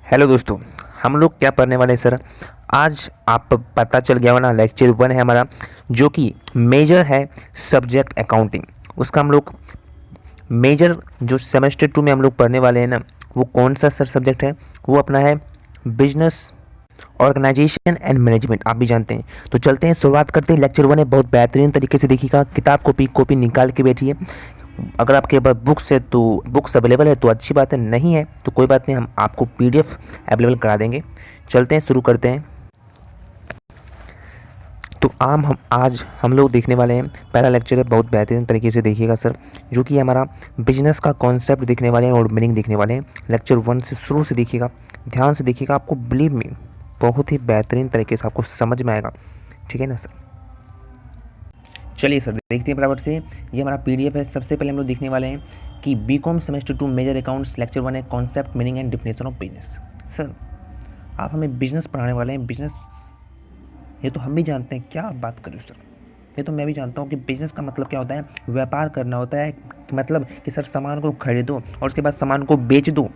Hello दोस्तों। हम लोग क्या पढ़ने वाले हैं सर? आज आप पता चल गया होगा ना, लेक्चर 1 है हमारा, जो कि मेजर है सब्जेक्ट अकाउंटिंग। उसका हम लोग मेजर जो सेमेस्टर 2 में हम लोग पढ़ने वाले हैं ना, वो कौन सा सर सब्जेक्ट है? वो अपना है बिजनेस ऑर्गेनाइजेशन एंड मैनेजमेंट। आप भी जानते हैं। तो चलते हैं, शुरुआत करते हैं। लेक्चर 1 है, बहुत बेहतरीन तरीके से देखिएगा। किताब कॉपी कॉपी निकाल के बैठिए। अगर आपके पास बुक्स है तो बुक्स अवेलेबल है तो अच्छी बात है, नहीं है तो कोई बात नहीं, हम आपको पीडीएफ अवेलेबल करा देंगे। चलते हैं, शुरू करते हैं। तो हम आज हम लोग देखने वाले हैं, पहला लेक्चर है, बहुत बेहतरीन तरीके से देखिएगा सर, जो कि हमारा बिजनेस का कॉन्सेप्ट देखने वाले हैं और मीनिंग देखने वाले हैं। लेक्चर 1 से शुरू से देखिएगा, ध्यान से देखिएगा, आपको बिलीव में बहुत ही बेहतरीन तरीके से आपको समझ में आएगा। ठीक है ना सर? चलिए सर, देखते हैं बराबर से। ये हमारा पीडीएफ है। सबसे पहले हम लोग देखने वाले हैं कि BCom semester 2 major accounts lecture 1 है, concept meaning and definition of business. Sir, आप हमें बिजनेस पढ़ाने वाले हैं। बिजनेस ये तो हम भी जानते हैं, क्या आप बात कर रहे हो सर? ये तो मैं भी जानता हूँ कि बिजनेस का मतलब क्या होता है, व्यापार करना होता है। मतलब कि सर सामान को खरीदो और उसके बाद सामान को बेच दो।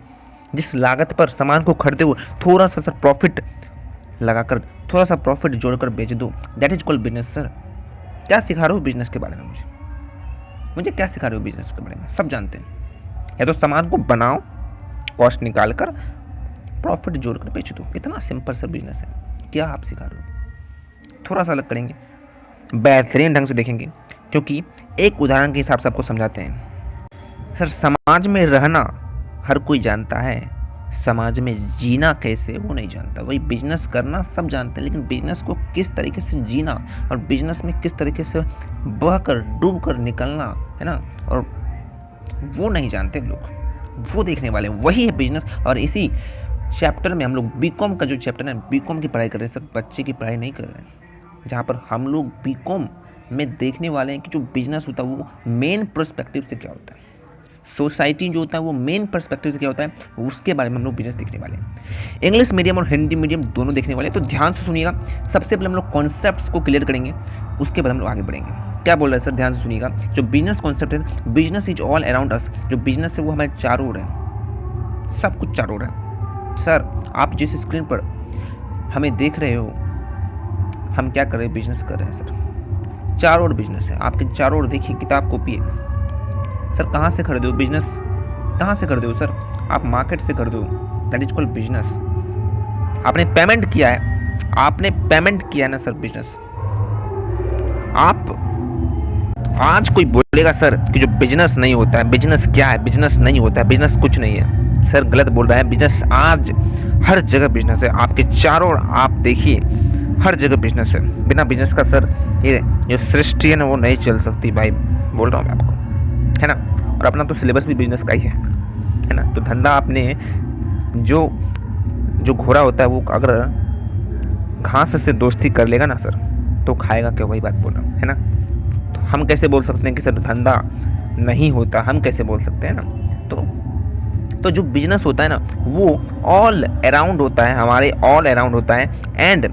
जिस लागत पर सामान को खरीदे हो, थोड़ा सा सर प्रॉफिट लगाकर, थोड़ा सा प्रॉफिट जोड़कर बेच दो, that is called business. Sir, क्या सिखा रहे हो बिजनेस के बारे में? मुझे क्या सिखा रहे हो बिजनेस के बारे में? सब जानते हैं। या तो सामान को बनाओ, कॉस्ट निकाल कर प्रॉफिट जोड़कर बेच दो। इतना सिंपल सा बिजनेस है। क्या आप सिखा रहे हो? थोड़ा सा अलग करेंगे, बेहतरीन ढंग से देखेंगे, क्योंकि एक उदाहरण के हिसाब से आपको समझाते हैं। सर, समाज में रहना हर कोई जानता है, समाज में जीना कैसे वो नहीं जानता। वही बिजनेस करना सब जानते हैं, लेकिन बिजनेस को किस तरीके से जीना और बिजनेस में किस तरीके से बहकर डूब कर निकलना है ना, और वो नहीं जानते लोग। वो देखने वाले, वही है बिजनेस। और इसी चैप्टर में हम लोग बीकॉम का जो चैप्टर है, बीकॉम की पढ़ाई कर रहे हैं सर, बच्चे की पढ़ाई नहीं कर रहे हैं। जहाँ पर हम लोग बीकॉम में देखने वाले हैं कि जो बिजनेस होता है वो मेन पर्सपेक्टिव से क्या होता है, सोसाइटी जो होता है वो मेन पर्सपेक्टिव से क्या होता है, उसके बारे में हम लोग बिजनेस देखने वाले हैं। इंग्लिश मीडियम और हिंदी मीडियम दोनों देखने वाले हैं, तो ध्यान से सुनिएगा। सबसे पहले हम लोग कॉन्सेप्ट्स को क्लियर करेंगे, उसके बाद हम लोग आगे बढ़ेंगे। क्या बोल रहे हैं सर? ध्यान से सुनिएगा। जो बिजनेस कॉन्सेप्ट है, business is all around us. जो बिजनेस है वो हमारे चारों ओर है, सब कुछ चारों ओर है। सर, आप जिस स्क्रीन पर हमें देख रहे हो, हम क्या कर रहे हैं? बिजनेस कर रहे हैं सर। चारों ओर बिजनेस है, आपके चारों ओर देखिए, किताब कॉपी है। सर, कहाँ से खरीदो बिजनेस? कहाँ से खरीदो सर? आप मार्केट से खरीदो, दैट इज कॉल्ड बिजनेस। आपने पेमेंट किया है, आपने पेमेंट किया है ना सर, बिजनेस। आप आज कोई बोलेगा सर कि जो बिजनेस नहीं होता है, बिजनेस क्या है? बिजनेस नहीं होता है, बिजनेस कुछ नहीं है, सर गलत बोल रहा है। बिजनेस आज हर जगह बिजनेस है, आपके चारों ओर आप देखिए, हर जगह बिजनेस है। बिना बिजनेस का सर ये जो सृष्टि है ना वो नहीं चल सकती भाई, बोल रहा हूँ मैं आपको, है ना। और अपना तो सिलेबस भी बिजनेस का ही है ना। तो धंधा आपने जो जो घोड़ा होता है वो अगर घास से दोस्ती कर लेगा ना सर, तो खाएगा क्या? वही बात बोल रहा हूँ, है ना। तो हम कैसे बोल सकते हैं कि सर धंधा नहीं होता? हम कैसे बोल सकते हैं ना। तो जो बिजनेस होता है ना वो ऑल अराउंड होता है, हमारे ऑल अराउंड होता है, and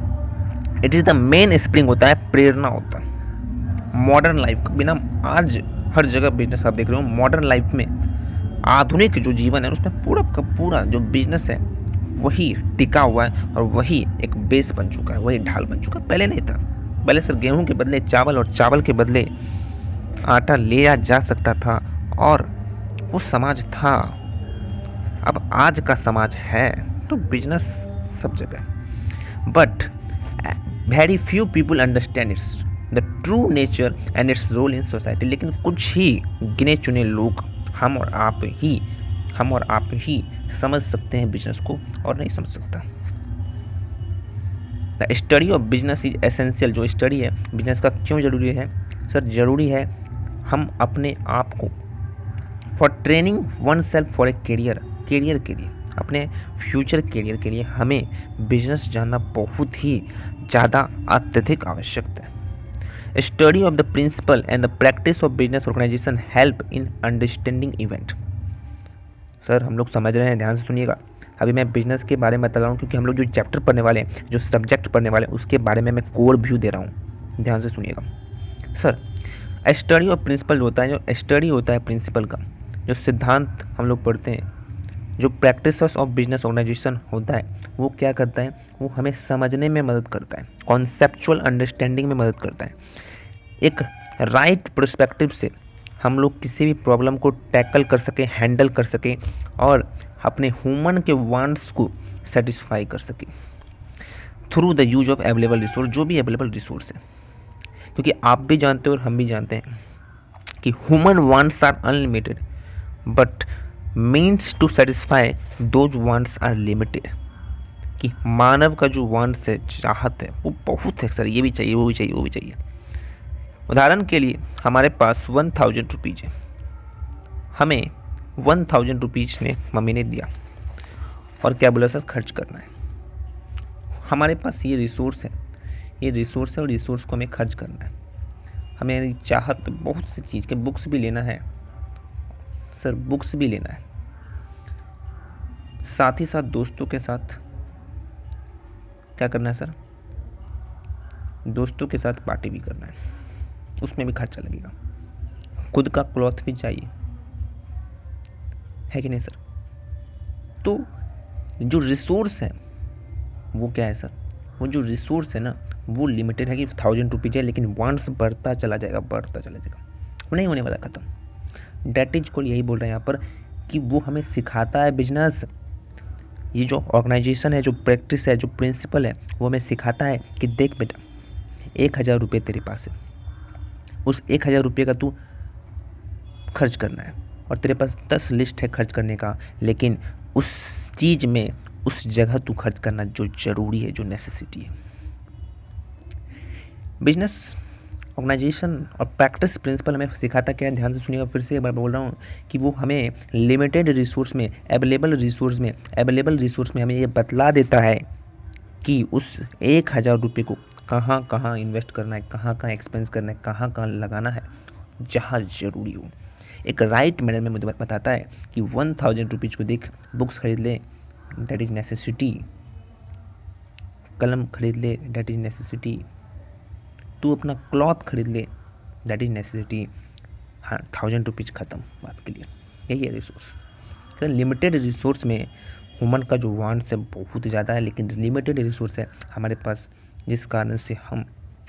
it is the main spring होता है, प्रेरणा होता है मॉडर्न लाइफ का। बिना आज हर जगह बिजनेस आप देख रहे हो। मॉडर्न लाइफ में आधुनिक जो जीवन है उसमें पूरा का पूरा जो बिजनेस है वही टिका हुआ है, और वही एक बेस बन चुका है, वही ढाल बन चुका है। पहले नहीं था। पहले सर गेहूं के बदले चावल और चावल के बदले आटा लिया जा सकता था, और वो समाज था। अब आज का समाज है तो बिजनेस सब जगह है, but very few people understand its the true nature and its role in society. लेकिन कुछ ही गिने चुने लोग, हम और आप ही समझ सकते हैं बिजनेस को, और नहीं समझ सकता। The study of business is essential. जो स्टडी है बिजनेस का क्यों ज़रूरी है सर? ज़रूरी है हम अपने आप को for training one self for a career के लिए, अपने फ्यूचर करियर के लिए हमें बिजनेस जानना बहुत ही ज़्यादा अत्यधिक आवश्यक है। Study of the principle and the practice of business organisation help in understanding event. Sir, हम लोग समझ रहे हैं, ध्यान से सुनिएगा। अभी मैं बिजनेस के बारे में बता रहा हूँ, क्योंकि हम लोग जो चैप्टर पढ़ने वाले हैं, जो सब्जेक्ट पढ़ने वाले हैं, उसके बारे में मैं कोर व्यू दे रहा हूँ। ध्यान से सुनिएगा सर। स्टडी ऑफ प्रिंसिपल होता है, जो स्टडी होता है प्रिंसिपल का, जो सिद्धांत हम लोग पढ़ते हैं, जो प्रैक्टिसेस ऑफ बिजनेस ऑर्गेनाइजेशन होता है वो क्या करता है, वो हमें समझने में मदद करता है, कॉन्सेप्चुअल अंडरस्टैंडिंग में मदद करता है। एक राइट पर्सपेक्टिव से हम लोग किसी भी प्रॉब्लम को टैकल कर सकें, हैंडल कर सकें और अपने ह्यूमन के वांट्स को सेटिस्फाई कर सकें through the use of available resource, जो भी अवेलेबल रिसोर्स है। क्योंकि आप भी जानते हो और हम भी जानते हैं कि human wants are unlimited but means to satisfy those wants are limited. कि मानव का जो वांट्स है, चाहत है, वो बहुत है सर, ये भी चाहिए, वो भी चाहिए, वो भी चाहिए। उदाहरण के लिए हमारे पास 1000 रुपीज़ है, हमें 1000 रुपीज़ ने मम्मी ने दिया और क्या बोला सर, खर्च करना है। हमारे पास ये रिसोर्स है, ये रिसोर्स है और रिसोर्स को हमें खर्च करना है। हमें चाहत बहुत सी चीज़ के, बुक्स भी लेना है सर, बुक्स भी लेना है, साथ ही साथ दोस्तों के साथ क्या करना है सर, दोस्तों के साथ पार्टी भी करना है, उसमें भी खर्चा लगेगा। खुद का क्लॉथ भी चाहिए, है कि नहीं सर। तो जो रिसोर्स है वो क्या है सर, वो जो रिसोर्स है ना वो लिमिटेड है कि 1000 रुपीज़ है, लेकिन वांट्स बढ़ता चला जाएगा, बढ़ता चला जाएगा, वो नहीं होने वाला ख़त्म। डेट इज को यही बोल रहे हैं यहाँ पर कि वो हमें सिखाता है बिजनेस। ये जो ऑर्गेनाइजेशन है, जो प्रैक्टिस है, जो प्रिंसिपल है, वो हमें सिखाता है कि देख बेटा 1000 रुपये तेरे पास है, उस 1000 रुपये का तू खर्च करना है और तेरे पास 10 लिस्ट है खर्च करने का, लेकिन उस चीज़ में उस जगह तू खर्च करना जो ज़रूरी है, जो नेसेसिटी है। बिजनेस ऑर्गेनाइजेशन और प्रैक्टिस प्रिंसिपल हमें सिखाता क्या है, ध्यान से सुनिएगा, फिर से एक बार बोल रहा हूँ कि वो हमें लिमिटेड रिसोर्स में, अवेलेबल रिसोर्स में हमें ये बतला देता है कि उस 1000 रुपये को कहाँ कहाँ इन्वेस्ट करना है, कहाँ कहाँ एक्सपेंस करना है, कहाँ कहाँ लगाना है, जहाँ ज़रूरी हो। एक राइट मैनर में मुझे बताता है कि 1000 रुपीज़ को देख, बुक्स खरीद ले, डेट इज़ नेसेसिटी, कलम खरीद ले, डेट इज़ नेसेसिटी, तू अपना क्लॉथ खरीद ले, दैट इज़ नेसेसिटी। हाँ, 1000 रुपीज़ ख़त्म, बात के लिए यही है रिसोर्स। तो लिमिटेड रिसोर्स में ह्यूमन का जो वांट्स है बहुत ज़्यादा है, लेकिन लिमिटेड रिसोर्स है हमारे पास, जिस कारण से हम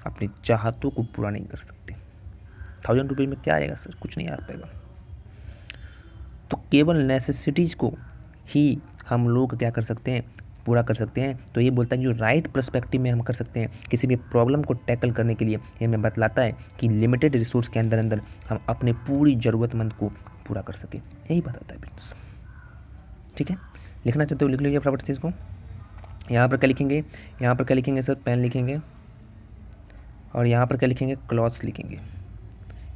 अपनी चाहतों को पूरा नहीं कर सकते। 1000 रुपीज़ में क्या आएगा सर, कुछ नहीं आ पाएगा। तो केवल नेसेसिटीज़ को ही हम लोग क्या कर सकते हैं, पूरा कर सकते हैं। तो ये बोलता है कि जो राइट पर्सपेक्टिव में हम कर सकते हैं किसी भी प्रॉब्लम को टैकल करने के लिए, ये हमें बतलाता है कि लिमिटेड रिसोर्स के अंदर अंदर हम अपने पूरी ज़रूरतमंद को पूरा कर सकें, यही बताता है बिजनेस। ठीक है, लिखना चाहते हो लिख लीजिए फटाफट से इसको। यहाँ पर क्या लिखेंगे, यहाँ पर क्या लिखेंगे सर, पेन लिखेंगे, और यहाँ पर क्या लिखेंगे, क्लॉथ्स लिखेंगे।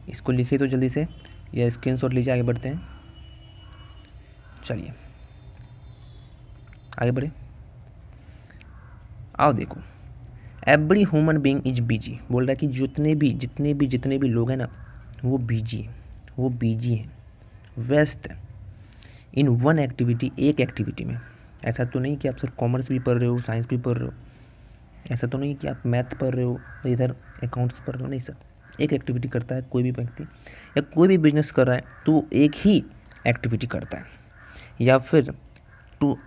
इसको लिखिए तो जल्दी से, या स्क्रीनशॉट लीजिए, आगे बढ़ते हैं। चलिए आगे बढ़े, आओ देखो, every human being is busy, बोल रहा है कि जितने भी लोग हैं ना वो बिजी हैं, व्यस्त हैं इन वन एक्टिविटी, एक एक्टिविटी में। ऐसा तो नहीं कि आप सिर्फ कॉमर्स भी पढ़ रहे हो, साइंस भी पढ़ रहे हो, ऐसा तो नहीं कि आप मैथ पढ़ रहे हो, इधर अकाउंट्स पढ़ रहे हो, नहीं सर। एक एक्टिविटी करता है कोई भी व्यक्ति, या कोई भी बिजनेस कर रहा है तो वो एक ही एक्टिविटी करता है, या फिर to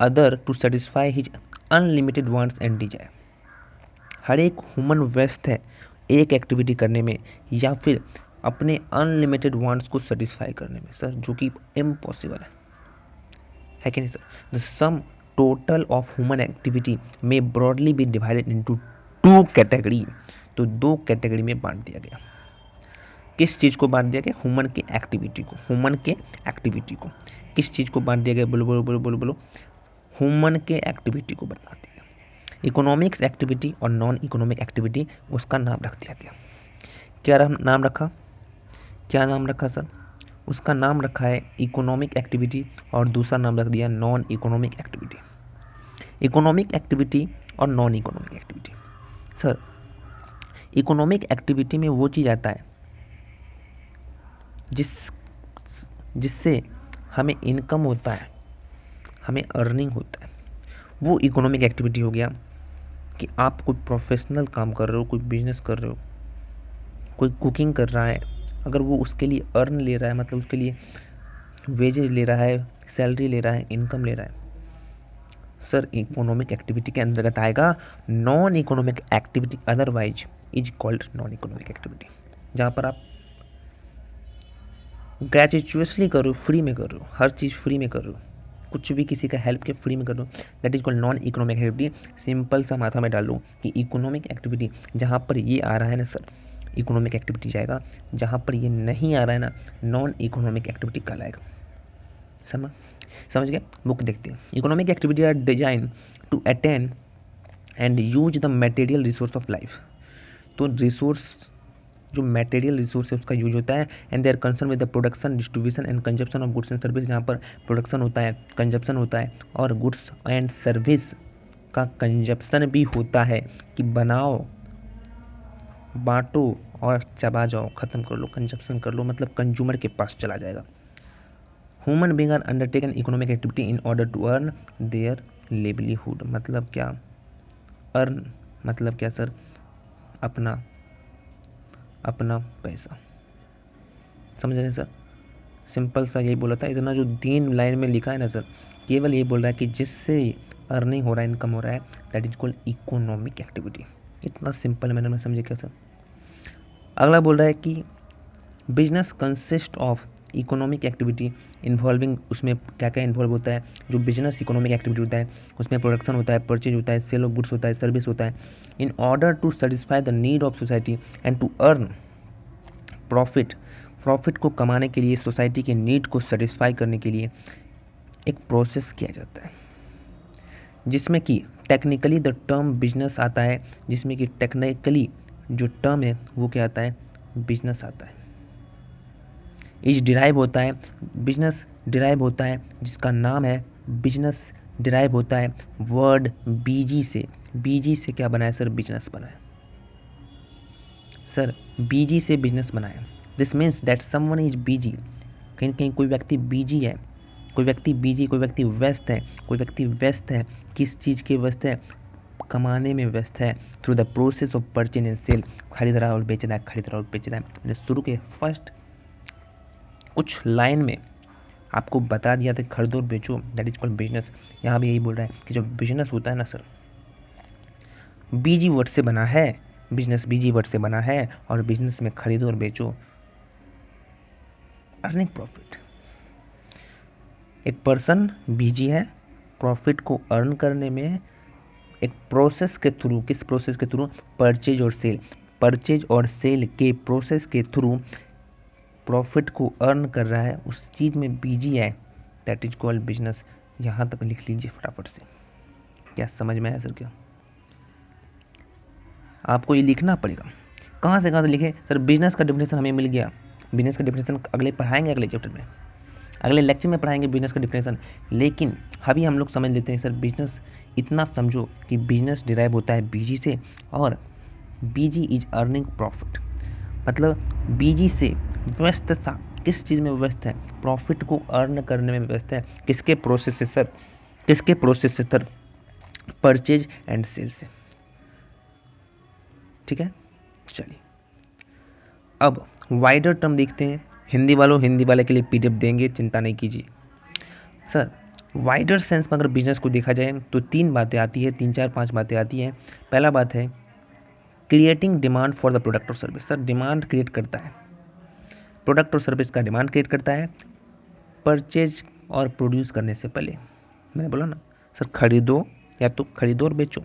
satisfy his unlimited wants and desire. हर एक ह्यूमन व्यस्त है एक एक्टिविटी करने में, या फिर अपने अनलिमिटेड वांट्स को सेटिस्फाई करने में सर, जो कि इम्पॉसिबल है कि नहीं sir. The sum total of human activity में broadly be divided into 2 category. तो 2 कैटेगरी में बांट दिया गया। किस चीज़ को बांट दिया गया, ह्यूमन के एक्टिविटी को। किस चीज़ को बांट दिया गया, बोलो बोलो बोलो बोलो बोलो, ह्यूमन के एक्टिविटी को बांट दिया गया। इकोनॉमिक्स एक्टिविटी और नॉन इकोनॉमिक एक्टिविटी, उसका नाम रख दिया गया। क्या नाम रखा सर, उसका नाम रखा है इकोनॉमिक एक्टिविटी, और दूसरा नाम रख दिया non economic activity. Economic activity और non economic activity, sir economic activity में वो चीज़ आता है जिससे हमें इनकम होता है, हमें अर्निंग होता है, वो इकोनॉमिक एक्टिविटी हो गया। कि आप कोई प्रोफेशनल काम कर रहे हो, कोई बिजनेस कर रहे हो, कोई कुकिंग कर रहा है, अगर वो उसके लिए अर्न ले रहा है, मतलब उसके लिए वेजेज ले रहा है, सैलरी ले रहा है, इनकम ले रहा है, सर इकोनॉमिक एक्टिविटी के अंतर्गत आएगा। Non economic activity otherwise is called non economic activity. जहाँ पर आप ग्रेचुअसली कर रहे हो, फ्री में कर रहे हो, हर चीज़ फ्री में कर रहे हो, कुछ भी किसी का हेल्प के फ्री में कर रहे हो, that is called non economic activity. Simple सा माथा में डाल लो कि इकोनॉमिक एक्टिविटी जहाँ पर ये आ रहा है ना सर, इकोनॉमिक एक्टिविटी जाएगा, जहाँ पर ये नहीं आ रहा है ना, नॉन इकोनॉमिक एक्टिविटी कहलाएगा। समझ गए? बुक देखते हैं। Economic activity are design to attain and use the material resource of life. तो रिसोर्स, जो मटेरियल रिसोर्स है उसका यूज होता है, and they are concern with the production, distribution and consumption of goods and service. जहाँ पर production होता है, कंजप्शन होता है, और गुड्स एंड सर्विस का कंजप्शन भी होता है कि बनाओ, बांटो और चबा जाओ, ख़त्म कर लो, कंजप्शन कर लो, मतलब कंज्यूमर के पास चला जाएगा। Human being are undertaken economic activity in order to earn their livelihood. मतलब क्या? अर्न मतलब क्या सर? अपना पैसा। समझ रहे हैं सर? सिंपल सा यही बोला था। इतना जो 3 लाइन में लिखा है ना सर, केवल ये बोल रहा है कि जिससे अर्निंग हो रहा है, इनकम हो रहा है, that is called economic activity. इतना सिंपल मैंने समझे क्या सर? अगला बोल रहा है कि business consist of economic activity involving, उसमें क्या क्या इन्वॉल्व होता है? जो बिजनेस इकोनॉमिक एक्टिविटी होता है उसमें प्रोडक्शन होता है, परचेज होता है, सेल ऑफ गुड्स होता है, सर्विस होता है, in order to satisfy the need of society and to earn profit. Profit को कमाने के लिए, सोसाइटी के नीड को सेटिस्फाई करने के लिए एक प्रोसेस किया जाता है, जिसमें कि टेक्निकली द टर्म बिजनेस आता है, जिसमें कि टेक्निकली जो टर्म है वो क्या आता है? बिजनेस आता है। इज डिराइव होता है, बिजनेस डिराइव होता है, जिसका नाम है बिजनेस, डिराइव होता है वर्ड बीजी से। बीजी से क्या बना है सर? बिजनेस बना है सर, बीजी से बिजनेस बना है। This means that someone is busy. कहीं कहीं कोई व्यक्ति बीजी है, कोई व्यक्ति बीजी, कोई व्यक्ति व्यस्त है, कोई व्यक्ति व्यस्त है। किस चीज़ के व्यस्त है? कमाने में व्यस्त है, through the process of purchase and sale. खरीद रहा है और बेच रहा है, खरीद रहा है और बेच रहा है। मैंने शुरू के फर्स्ट कुछ लाइन में आपको बता दिया था, खरीदो और बेचो, दैट इज कॉल्ड बिजनेस। यहाँ भी यही बोल रहा है कि जो बिजनेस होता है ना सर, बीजी वर्ड से बना है, बिजनेस बीजी वर्ड से बना है, और बिजनेस में खरीदो और बेचो, अर्निंग प्रॉफिट। एक पर्सन बीजी है, प्रॉफिट को अर्न करने में एक प्रोसेस के थ्रू, किस प्रोसेस के थ्रू? परचेज और सेल। परचेज और सेल के प्रोसेस के थ्रू प्रॉफिट को अर्न कर रहा है, उस चीज़ में बीजी है, दैट इज कॉल्ड बिजनेस। यहाँ तक लिख लीजिए फटाफट से। क्या समझ में आया सर? क्या आपको ये लिखना पड़ेगा? कहाँ से लिखे सर? बिजनेस का डेफिनेशन हमें मिल गया, बिजनेस का डेफिनेशन अगले पढ़ाएंगे, अगले चैप्टर में, अगले लेक्चर में पढ़ाएंगे बिजनेस का डेफिनेशन। लेकिन अभी हम लोग समझ लेते हैं सर, बिजनेस इतना समझो कि बिजनेस डिराइव होता है बीजी से, और बीजी इज अर्निंग प्रॉफिट। मतलब बीजी से व्यस्तता, किस चीज़ में व्यस्त है? प्रॉफिट को अर्न करने में व्यस्त है। किसके प्रोसेस से सर? किसके प्रोसेस से सर? परचेज एंड सेल से। ठीक है, चलिए अब वाइडर टर्म देखते हैं। हिंदी वाले के लिए पीडीएफ देंगे, चिंता नहीं कीजिए सर। वाइडर सेंस में अगर बिजनेस को देखा जाए तो 3 बातें आती है, 3 4 5 बातें आती हैं। पहला बात है creating demand for the product और सर्विस। सर डिमांड क्रिएट करता है, प्रोडक्ट और सर्विस का डिमांड क्रिएट करता है परचेज और प्रोड्यूस करने से पहले। मैंने बोला ना सर, खरीदो, या तो खरीदो और बेचो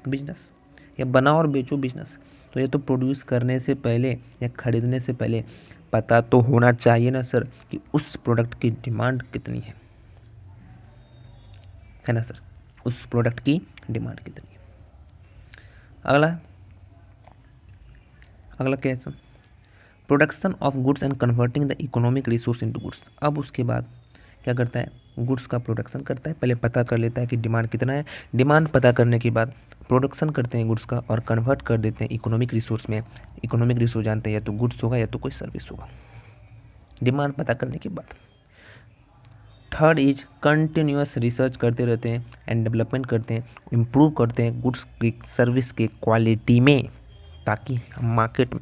बिजनेस, या बनाओ और बेचो बिजनेस। तो ये तो प्रोड्यूस करने से पहले या खरीदने से पहले पता तो होना चाहिए ना सर कि उस प्रोडक्ट की डिमांड कितनी है ना सर? उस प्रोडक्ट की डिमांड कितनी है। अगला क्या है sir? Production of goods and converting the economic resource into goods. अब उसके बाद क्या करता है? गुड्स का प्रोडक्शन करता है, पहले पता कर लेता है कि डिमांड कितना है। डिमांड पता करने के बाद प्रोडक्शन करते हैं गुड्स का और कन्वर्ट कर देते हैं इकोनॉमिक रिसोर्स में। इकोनॉमिक रिसोर्स जानते हैं, या तो गुड्स होगा या तो कोई सर्विस होगा, डिमांड पता करने के बाद। थर्ड इज कंटिन्यूअस रिसर्च करते रहते हैं एंड डेवलपमेंट करते हैं, इम्प्रूव करते हैं गुड्स की, सर्विस के क्वालिटी में, ताकि मार्केट में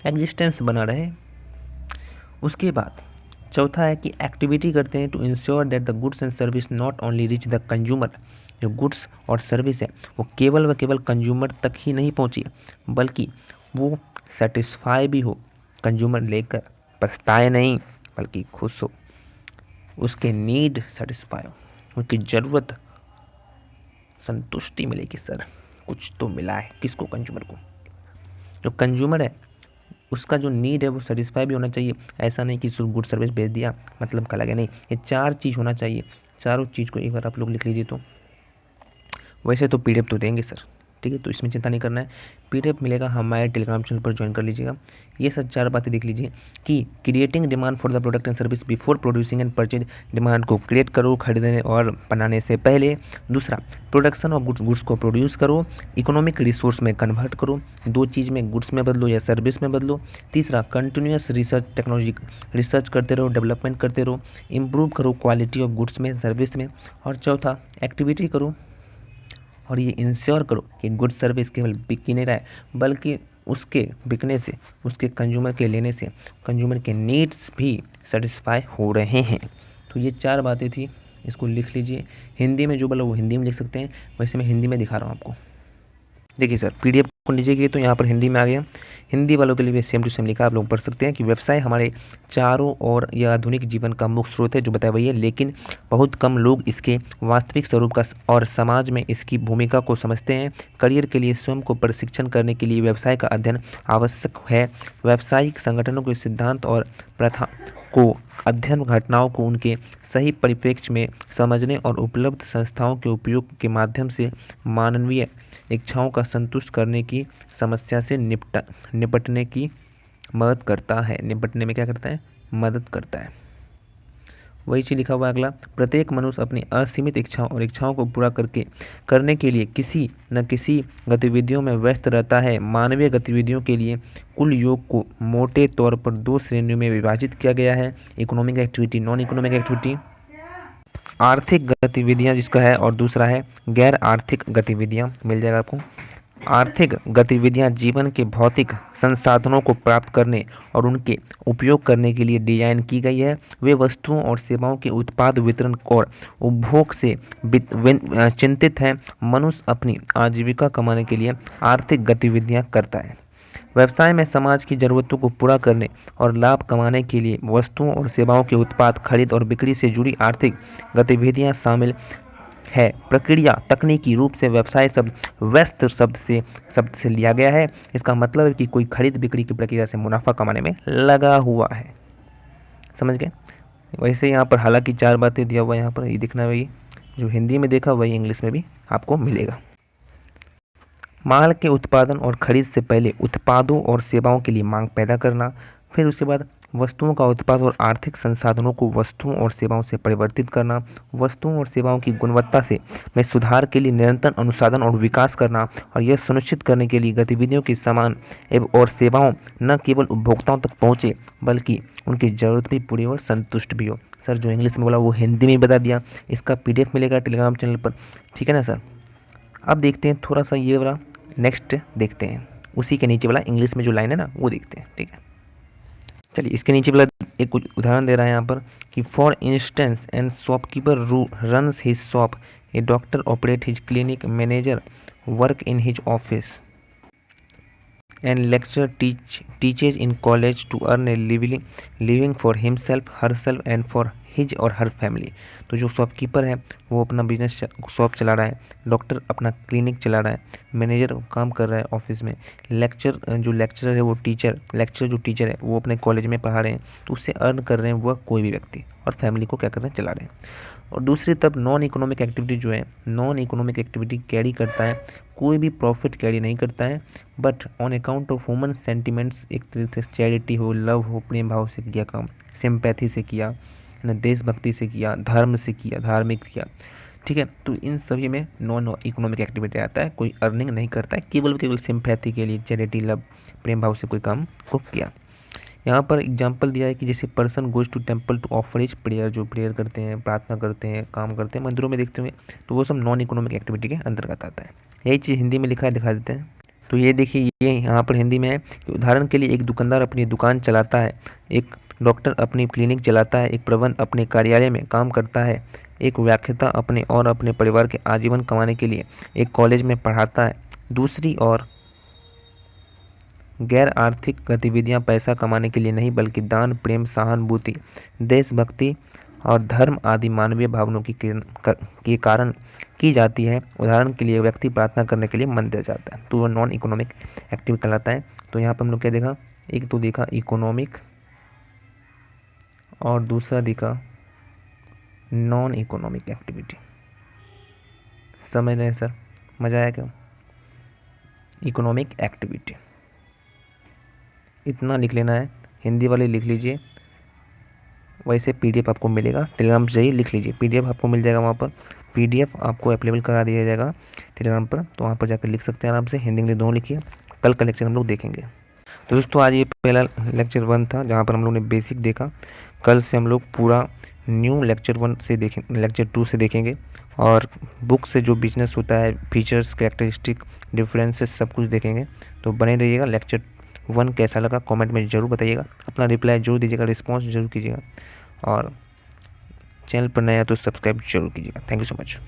एग्जिस्टेंस बना रहे। उसके बाद चौथा है कि एक्टिविटी करते हैं to ensure that the goods and service not only reach the consumer, जो गुड्स और सर्विस है वो केवल व केवल कंज्यूमर तक ही नहीं पहुँची बल्कि वो सेटिस्फाई भी हो, कंज्यूमर लेकर पछताए नहीं बल्कि खुश हो, उसके नीड सेटिस्फाई हो, उनकी ज़रूरत संतुष्टि मिलेगी। सर कुछ तो मिला है किसको? कंज्यूमर को। जो कंज्यूमर है उसका जो नीड है वो सेटिस्फाई भी होना चाहिए। ऐसा नहीं कि सिर्फ गुड सर्विस भेज दिया मतलब का लगे, नहीं, ये 4 चीज़ होना चाहिए। चारों चीज़ को एक बार आप लोग लिख लीजिए। तो वैसे तो पीडीएफ तो देंगे सर, ठीक है, तो इसमें चिंता नहीं करना है, पीडीएफ मिलेगा, हमारे टेलीग्राम चैनल पर ज्वाइन कर लीजिएगा। ये सब 4 बातें देख लीजिए कि creating demand for the product and service before producing and purchase, demand को क्रिएट करो खरीदने और बनाने से पहले। दूसरा, प्रोडक्शन ऑफ गुड्स को प्रोड्यूस करो, इकोनॉमिक रिसोर्स में कन्वर्ट करो, 2 चीज़ में, गुड्स में बदलो या सर्विस में बदलो। तीसरा, कंटिन्यूस रिसर्च, टेक्नोलॉजी रिसर्च करते रहो, डेवलपमेंट करते रहो, इम्प्रूव करो क्वालिटी ऑफ गुड्स में, सर्विस में। और चौथा, एक्टिविटी करो और ये इंश्योर करो कि गुड सर्विस केवल बिक ही नहीं रहा है बल्कि उसके बिकने से, उसके कंज्यूमर के लेने से कंज्यूमर के नीड्स भी सेटिस्फाई हो रहे हैं। तो ये 4 बातें थी, इसको लिख लीजिए। हिंदी में जो बोला वो हिंदी में लिख सकते हैं, वैसे मैं हिंदी में दिखा रहा हूँ आपको। देखिए सर, पीडीएफ को नीचे गए तो यहाँ पर हिंदी में आ गया। हिंदी वालों के लिए भी सेम टू सेम लिखा, आप लोग पढ़ सकते हैं कि व्यवसाय हमारे चारों ओर यह आधुनिक जीवन का मुख्य स्रोत है जो बताया वही है, लेकिन बहुत कम लोग इसके वास्तविक स्वरूप का और समाज में इसकी भूमिका को समझते हैं। करियर के लिए स्वयं को प्रशिक्षण करने के लिए व्यवसाय का अध्ययन आवश्यक है। व्यावसायिक संगठनों के सिद्धांत और प्रथा को अध्ययन, घटनाओं को उनके सही परिप्रेक्ष्य में समझने और उपलब्ध संस्थाओं के उपयोग के माध्यम से मानवीय इच्छाओं का संतुष्ट करने की समस्या से निपटने की मदद करता है। निपटने में क्या करता है? मदद करता है। वही चीज़ लिखा हुआ है अगला, प्रत्येक मनुष्य अपनी असीमित इच्छाओं और इच्छाओं को पूरा करने के लिए किसी न किसी गतिविधियों में व्यस्त रहता है। मानवीय गतिविधियों के लिए कुल योग को मोटे तौर पर 2 श्रेणियों में विभाजित किया गया है, economic activity, non economic activity. आर्थिक गतिविधियां जिसका है, और दूसरा है गैर आर्थिक गतिविधियां। मिल जाएगा आपको। आर्थिक गतिविधियां जीवन के भौतिक संसाधनों को प्राप्त करने और उनके उपयोग करने के लिए डिजाइन की गई है। वे वस्तुओं और सेवाओं के उत्पाद, वितरण और उपभोग से चिंतित हैं। मनुष्य अपनी आजीविका कमाने के लिए आर्थिक गतिविधियां करता है। व्यवसाय में समाज की ज़रूरतों को पूरा करने और लाभ कमाने के लिए वस्तुओं और सेवाओं के उत्पाद, खरीद और बिक्री से जुड़ी आर्थिक गतिविधियां शामिल है। प्रक्रिया तकनीकी रूप से व्यवसाय शब्द व्यस्त शब्द से लिया गया है। इसका मतलब है कि कोई खरीद बिक्री की प्रक्रिया से मुनाफा कमाने में लगा हुआ है। समझ गए? वैसे यहाँ पर हालांकि 4 बातें दिया हुआ है, यहाँ पर ये दिखना वही जो हिंदी में देखा वही इंग्लिश में भी आपको मिलेगा। माल के उत्पादन और खरीद से पहले उत्पादों और सेवाओं के लिए मांग पैदा करना, फिर उसके बाद वस्तुओं का उत्पाद और आर्थिक संसाधनों को वस्तुओं और सेवाओं से परिवर्तित करना, वस्तुओं और सेवाओं की गुणवत्ता में सुधार के लिए निरंतर अनुसंधान और विकास करना, और यह सुनिश्चित करने के लिए गतिविधियों के सामान और सेवाओं न केवल उपभोक्ताओं तक पहुँचे बल्कि उनकी ज़रूरत भी पूरी और संतुष्ट भी हो। सर जो इंग्लिश में बोला वो हिंदी में बता दिया, इसका PDF मिलेगा टेलीग्राम चैनल पर, ठीक है ना सर। अब देखते हैं थोड़ा सा ये वाला, नेक्स्ट देखते हैं उसी के नीचे वाला इंग्लिश में जो लाइन है ना वो देखते हैं, ठीक है। चलिए इसके नीचे वाला एक उदाहरण दे रहा है यहाँ पर कि for instance and shopkeeper runs his shop, a doctor operate his clinic, manager work in his office and lecture teaches in college to earn a living for himself, herself and for his और her family. तो जो shopkeeper है वो अपना business shop चला रहा है, doctor अपना क्लिनिक चला रहा है, मैनेजर काम कर रहा है ऑफिस में, जो लेक्चरर है वो टीचर है वो अपने कॉलेज में पढ़ा रहे हैं, तो उससे अर्न कर रहे हैं वह कोई भी व्यक्ति, और फैमिली को क्या कर रहे हैं? चला रहे हैं। और दूसरी तरफ नॉन इकोनॉमिक एक्टिविटी जो है, नॉन इकोनॉमिक एक्टिविटी कैरी करता है, कोई भी प्रॉफिट कैरी नहीं करता है, but on account of human sentiments, एक तरीके से चैरिटी हो, लव हो, प्रेम भाव से किया काम, सिंपैथी से किया है ना, देशभक्ति से किया, धर्म से किया, धार्मिक किया, ठीक है। तो इन सभी में नॉन इकोनॉमिक एक्टिविटी आता है, कोई अर्निंग नहीं करता है, केवल सिंपैथी के लिए, चैरिटी, लव, प्रेम भाव से कोई काम को किया। यहाँ पर एग्जाम्पल दिया है कि जैसे person goes to temple to offer his prayer, जो प्रेयर करते हैं, प्रार्थना करते हैं, काम करते हैं, मंदिरों में देखते हुए, तो वो सब नॉन इकोनॉमिक एक्टिविटी के अंतर्गत आता है। यही चीज़ हिंदी में लिखा है, दिखा देते हैं। तो ये देखिए, ये यहाँ पर हिंदी में है कि उदाहरण के लिए एक दुकानदार अपनी दुकान चलाता है, एक डॉक्टर अपनी क्लिनिक चलाता है, एक प्रबंधक अपने कार्यालय में काम करता है, एक व्याख्याता अपने और अपने परिवार के आजीवन कमाने के लिए एक कॉलेज में पढ़ाता है। दूसरी ओर गैर आर्थिक गतिविधियां पैसा कमाने के लिए नहीं बल्कि दान, प्रेम, सहानुभूति, देशभक्ति और धर्म आदि मानवीय भावनाओं के कारण की जाती है। उदाहरण के लिए व्यक्ति प्रार्थना करने के लिए मंदिर जाता है, तो वह नॉन इकोनॉमिक एक्टिविटी कहलाता है। तो यहाँ पर हम लोग क्या देखा, एक तो देखा इकोनॉमिक और दूसरा देखा नॉन इकोनॉमिक एक्टिविटी। समझ रहे हैं सर, मज़ा आया क्या? इकोनॉमिक एक्टिविटी इतना लिख लेना है, हिंदी वाले लिख लीजिए। वैसे पीडीएफ आपको मिलेगा, टेलीग्राम से ही लिख लीजिए, पीडीएफ आपको मिल जाएगा वहाँ पर। पीडीएफ आपको अवेलेबल करा दिया जाएगा टेलीग्राम पर, तो वहाँ पर जाकर लिख सकते हैं आराम से, हिंदी इंग्लिश दोनों लिखिए। कल का लेक्चर हम लोग देखेंगे। तो दोस्तों आज ये पहला लेक्चर 1 था जहाँ पर हम लोग ने बेसिक देखा। कल से हम लोग पूरा न्यू लेक्चर 1 से लेक्चर 2 से देखेंगे, और बुक से जो बिजनेस होता है, फीचर्स, कैरेक्टरिस्टिक, डिफरेंसेस, सब कुछ देखेंगे। तो बने रहिएगा। लेक्चर 1 कैसा लगा कमेंट में ज़रूर बताइएगा, अपना रिप्लाई जरूर दीजिएगा, रिस्पॉन्स जरूर कीजिएगा, और चैनल पर नया तो सब्सक्राइब जरूर कीजिएगा। Thank you so much.